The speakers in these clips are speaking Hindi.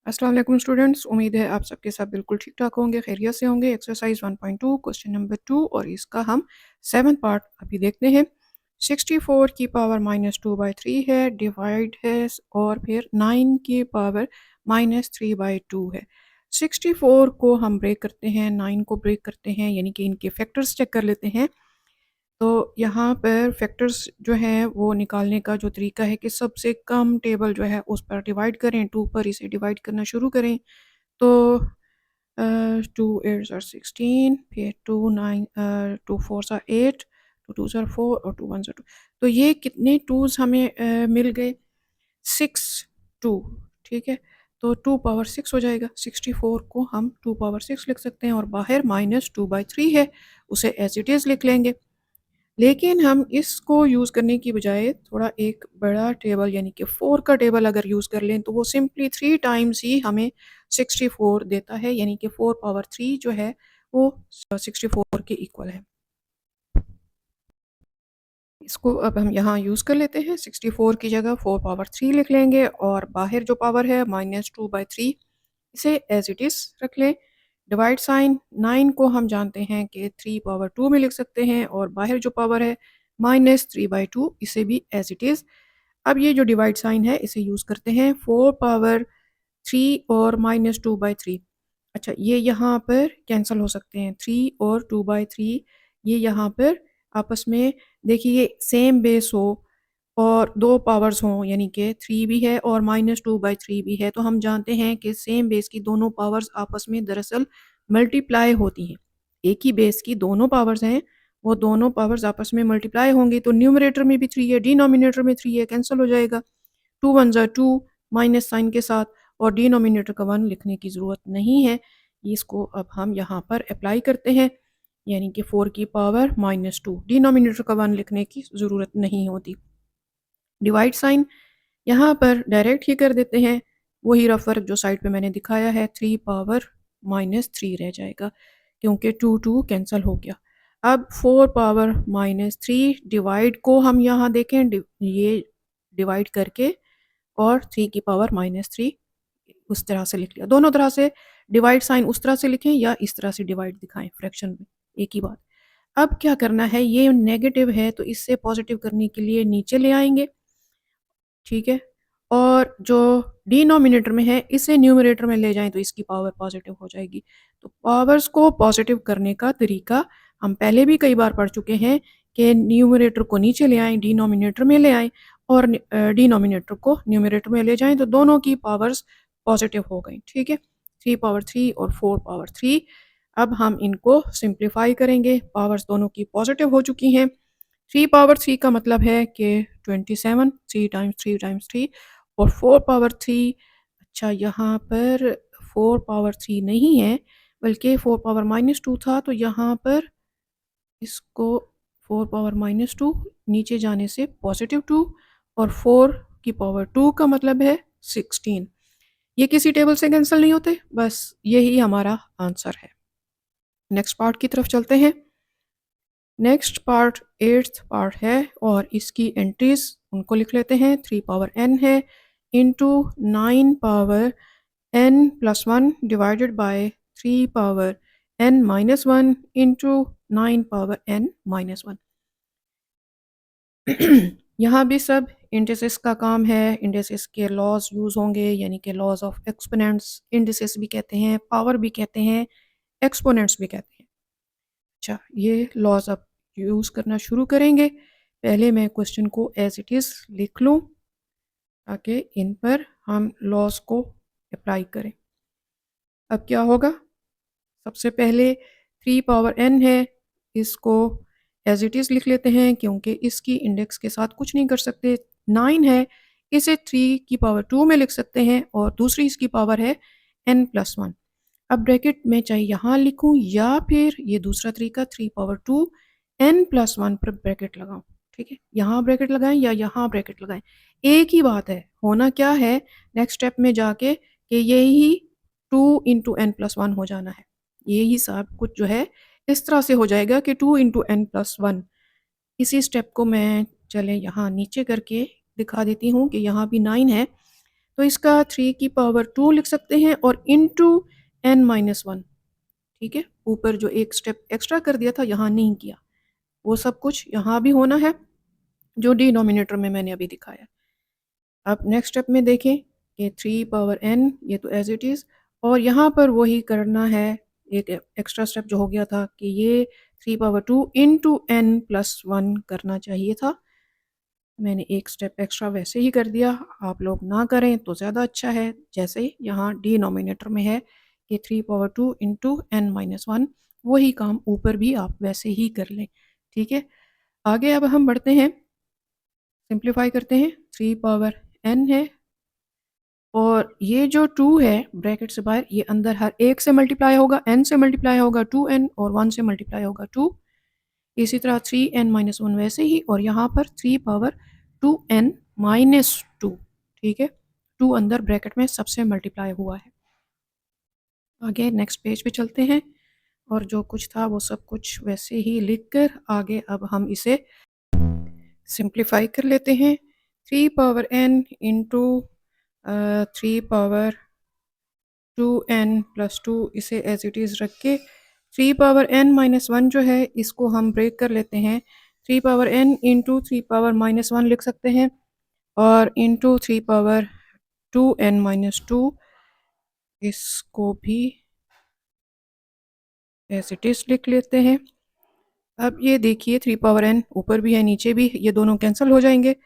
अस्सलाम वालेकुम स्टूडेंट्स, उम्मीद है आप सबके साथ बिल्कुल ठीक ठाक होंगे, खैरियत से होंगे। एक्सरसाइज 1.2 क्वेश्चन नंबर 2 और इसका हम 7th पार्ट अभी देखते हैं। 64 की पावर -2/3 है, डिवाइड है और फिर 9 की पावर -3/2 है। 64 को हम ब्रेक करते हैं, 9 को ब्रेक करते हैं, यानी कि इनके फैक्टर्स चेक कर लेते हैं। तो यहाँ पर फैक्टर्स जो हैं वो निकालने का जो तरीका है कि सबसे कम टेबल जो है उस पर डिवाइड करें, 2 पर इसे डिवाइड करना शुरू करें। तो 2 8 are 16, फिर 2 4 are 8, 2 2 are 4 और 2 1 are 2। तो ये कितने 2s हमें मिल गए? 6 2, ठीक है। तो 2 पावर 6 हो जाएगा। 64 को हम 2 पावर 6 लिख सकते हैं और बाहर -2/3 है, उसे एज इट इज़ लिख लेंगे। लेकिन हम इसको यूज़ करने की बजाय थोड़ा एक बड़ा टेबल यानी कि 4 का टेबल अगर यूज़ कर लें तो वो सिंपली 3 टाइम्स ही हमें 64 देता है, यानी कि 4 पावर 3 जो है वो 64 के इक्वल है। इसको अब हम यहाँ यूज़ कर लेते हैं। 64 की जगह 4 पावर 3 लिख लेंगे और बाहर जो पावर है -2/3 इसे एज इट इज़ रख लें। डिवाइड साइन 9 को हम जानते हैं कि 3 पावर 2 में लिख सकते हैं और बाहर जो पावर है -3/2 इसे भी एज इट इज़। अब ये जो डिवाइड साइन है इसे यूज़ करते हैं। 4 पावर 3 और -2/3, अच्छा ये यहाँ पर कैंसिल हो सकते हैं। 3 और 2/3 ये यहाँ पर आपस में देखिए सेम बेस हो और 2 पावर्स हों, यानी कि 3 भी है और -2/3 भी है, तो हम जानते हैं कि सेम बेस की दोनों पावर्स आपस में दरअसल मल्टीप्लाई होती हैं। एक ही बेस की दोनों पावर्स हैं, वो दोनों पावर्स आपस में मल्टीप्लाई होंगी, तो न्यूमरेटर में भी 3 है, डिनोमिनेटर में 3 है, कैंसिल हो जाएगा। 2 1 ज़ा 2 माइनस साइन के साथ और डिनोमिनेटर का 1 लिखने की ज़रूरत नहीं है। इसको अब हम यहाँ पर अप्लाई करते हैं, यानी कि 4 की पावर -2, डिनोमिनेटर का 1 लिखने की ज़रूरत नहीं होती। डिवाइड साइन यहाँ पर डायरेक्ट ही कर देते हैं, वही रफ वर्क जो साइड पे मैंने दिखाया है। 3 पावर -3 रह जाएगा क्योंकि 2 2 कैंसिल हो गया। अब 4 पावर -3 डिवाइड को हम यहाँ देखें, ये डिवाइड करके और 3 की पावर -3 उस तरह से लिख लिया। दोनों तरह से डिवाइड साइन उस तरह से लिखें या इस तरह से डिवाइड दिखाएं फ्रैक्शन में, एक ही बात। अब क्या करना है, ये नेगेटिव है तो इससे पॉजिटिव करने के लिए नीचे ले आएंगे, ठीक है। और जो डिनोमिनेटर में है इसे न्यूमरेटर में ले जाएं तो इसकी पावर पॉजिटिव हो जाएगी। तो पावर्स को पॉजिटिव करने का तरीका हम पहले भी कई बार पढ़ चुके हैं कि न्यूमरेटर को नीचे ले आएं, डिनोमिनेटर में ले आएं और डिनोमिनेटर को न्यूमरेटर में ले जाएं, तो दोनों की पावर्स पॉजिटिव हो गई, ठीक है। 3 पावर 3 और 4 पावर 3। अब हम इनको सिंप्लीफाई करेंगे, पावर्स दोनों की पॉजिटिव हो चुकी हैं। 3 पावर 3 का मतलब है कि 27, 3 टाइम्स 3 टाइम्स 3 और 4 पावर 3। अच्छा यहाँ पर 4 पावर 3 नहीं है बल्कि 4 पावर -2 था, तो यहाँ पर इसको 4 पावर -2 नीचे जाने से +2 और 4 की पावर 2 का मतलब है 16। ये किसी टेबल से कैंसिल नहीं होते, बस यही हमारा आंसर है। नेक्स्ट पार्ट की तरफ चलते हैं। नेक्स्ट पार्ट 8th पार्ट है और इसकी एंट्रीज उनको लिख लेते हैं। 3 पावर n है into 9 power n plus 1 divided by 3 power n minus 1 into 9 power n minus 1। यहाँ भी सब इंडिसेस का काम है। इंडिसेस के लॉज यूज़ होंगे, यानी कि लॉज ऑफ एक्सपोनेंट्स इंडिसेस भी कहते हैं, पावर भी कहते हैं, एक्सपोनेंट्स भी कहते हैं। अच्छा ये लॉज अब यूज़ करना शुरू करेंगे। पहले मैं क्वेश्चन को एज इट इज़ लिख लूँ ताकि इन पर हम लॉज को अप्लाई करें। अब क्या होगा, सबसे पहले 3 पावर n है, इसको एज इट इज़ लिख लेते हैं क्योंकि इसकी इंडेक्स के साथ कुछ नहीं कर सकते। 9 है, इसे 3 की पावर 2 में लिख सकते हैं और दूसरी इसकी पावर है n प्लस 1। अब ब्रैकेट में चाहे यहाँ लिखूँ या फिर ये दूसरा तरीका 3 पावर 2 n प्लस 1 पर ब्रैकेट लगाऊँ, ठीक है। यहाँ ब्रैकेट लगाएं या यहाँ ब्रैकेट लगाएं, एक ही बात है। होना क्या है नेक्स्ट स्टेप में जाके कि यही 2 इंटू n प्लस 1 हो जाना है। यही सब कुछ जो है इस तरह से हो जाएगा कि 2 इंटू n प्लस 1। इसी स्टेप को मैं चले यहाँ नीचे करके दिखा देती हूँ कि यहाँ भी 9 है, तो इसका 3 की पावर 2 लिख सकते हैं और इनटू n-1। ठीक है, ऊपर जो एक स्टेप एक्स्ट्रा कर दिया था यहाँ नहीं किया, वो सब कुछ यहाँ भी होना है जो डिनोमिनेटर में मैंने अभी दिखाया। अब नेक्स्ट स्टेप में देखें कि 3 पावर n ये तो एज इट इज़, और यहाँ पर वही करना है, एक एक्स्ट्रा स्टेप जो हो गया था कि ये 3 पावर 2 इंटू n+1 करना चाहिए था। मैंने एक स्टेप एक्स्ट्रा वैसे ही कर दिया, आप लोग ना करें तो ज़्यादा अच्छा है। जैसे यहाँ डिनोमिनेटर में है कि 3 पावर 2 इंटू n-1, वही काम ऊपर भी आप वैसे ही कर लें। ठीक है, आगे अब हम बढ़ते हैं, सिंप्लीफाई करते हैं। 3 पावर n है और ये जो 2 है ब्रैकेट से बाहर, ये अंदर हर एक से मल्टीप्लाई होगा, n से मल्टीप्लाई होगा 2n और 1 से मल्टीप्लाई होगा 2। इसी तरह 3n-1 वैसे ही, और यहाँ पर 3 पावर 2n-2। ठीक है, 2 अंदर ब्रैकेट में सबसे मल्टीप्लाई हुआ है। आगे नेक्स्ट पेज पे चलते हैं और जो कुछ था वो सब कुछ वैसे ही लिखकर आगे अब हम इसे सिंप्लीफाई कर लेते हैं। 3 power n into 3 power 2n+2 इसे एज इट इज़ रख के 3 पावर n-1 जो है इसको हम ब्रेक कर लेते हैं। 3 पावर n इंटू 3 पावर -1 लिख सकते हैं और इंटू 3 पावर 2n-2 इसको भी एज इट इज़ लिख लेते हैं। अब ये देखिए 3 पावर n ऊपर भी है नीचे भी, ये दोनों कैंसिल हो जाएंगे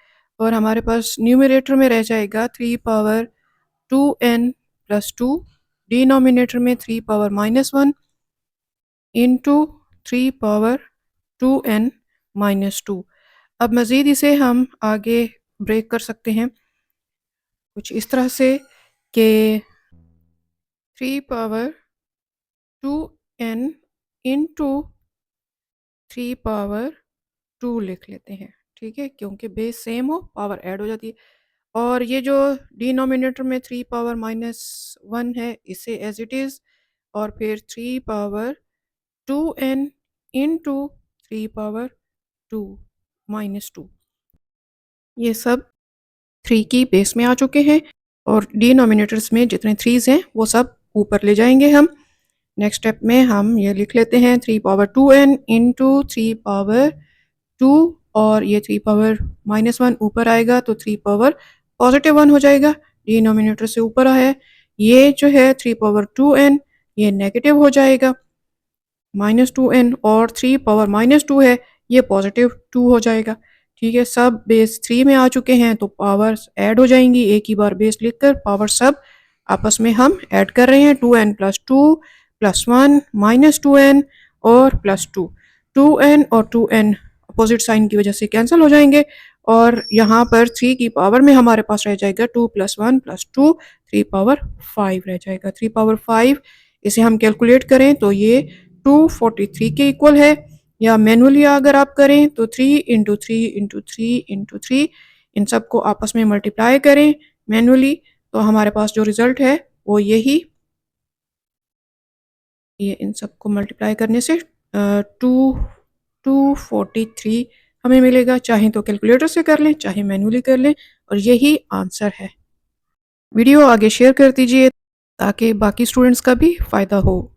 और हमारे पास न्यूमरेटर में रह जाएगा 3 पावर 2n+2, डिनोमिनेटर में 3 पावर -1 इंटू 3 पावर 2n-2। अब मज़ीद इसे हम आगे ब्रेक कर सकते हैं कुछ इस तरह से कि 3 पावर 2n इंटू 3 पावर 2 लिख लेते हैं। ठीक है, क्योंकि बेस सेम हो पावर ऐड हो जाती है। और ये जो डिनोमिनेटर में 3 पावर -1 है इसे एज इट इज़, और फिर 3 पावर 2n इंटू 3 पावर 2-2, ये सब 3 की बेस में आ चुके हैं और डिनोमिनेटर्स में जितने 3s हैं वो सब ऊपर ले जाएंगे हम। नेक्स्ट स्टेप में हम ये लिख लेते हैं 3 पावर 2n इंटू 3 पावर 2, और ये 3 पावर -1 ऊपर आएगा तो 3 पावर +1 हो जाएगा, डिनोमिनेटर से ऊपर आया है। ये जो है 3 पावर 2n ये नेगेटिव हो जाएगा -2n, और 3 पावर -2 है ये +2 हो जाएगा। ठीक है, सब बेस 3 में आ चुके हैं तो पावर्स ऐड हो जाएंगी, एक ही बार बेस लिखकर पावर सब आपस में हम ऐड कर रहे हैं। 2n+2 +1 -2n और +2, 2n और 2n अपोजिट साइन की वजह से कैंसिल हो जाएंगे और यहाँ पर 3 की पावर में हमारे पास रह जाएगा 2 + 1 + 2, 3 पावर 5 रह जाएगा। 3 पावर 5 इसे हम कैलकुलेट करें तो ये 243 के इक्वल है, या मैनुअली अगर आप करें तो 3 × 3 × 3 × 3 इन सबको आपस में मल्टीप्लाई करें मैनुअली तो हमारे पास जो रिज़ल्ट है वो यही, ये इन सबको मल्टीप्लाई करने से 243 हमें मिलेगा। चाहे तो कैलकुलेटर से कर लें चाहे मैनुअली कर लें, और यही आंसर है। वीडियो आगे शेयर कर दीजिए ताकि बाकी स्टूडेंट्स का भी फ़ायदा हो।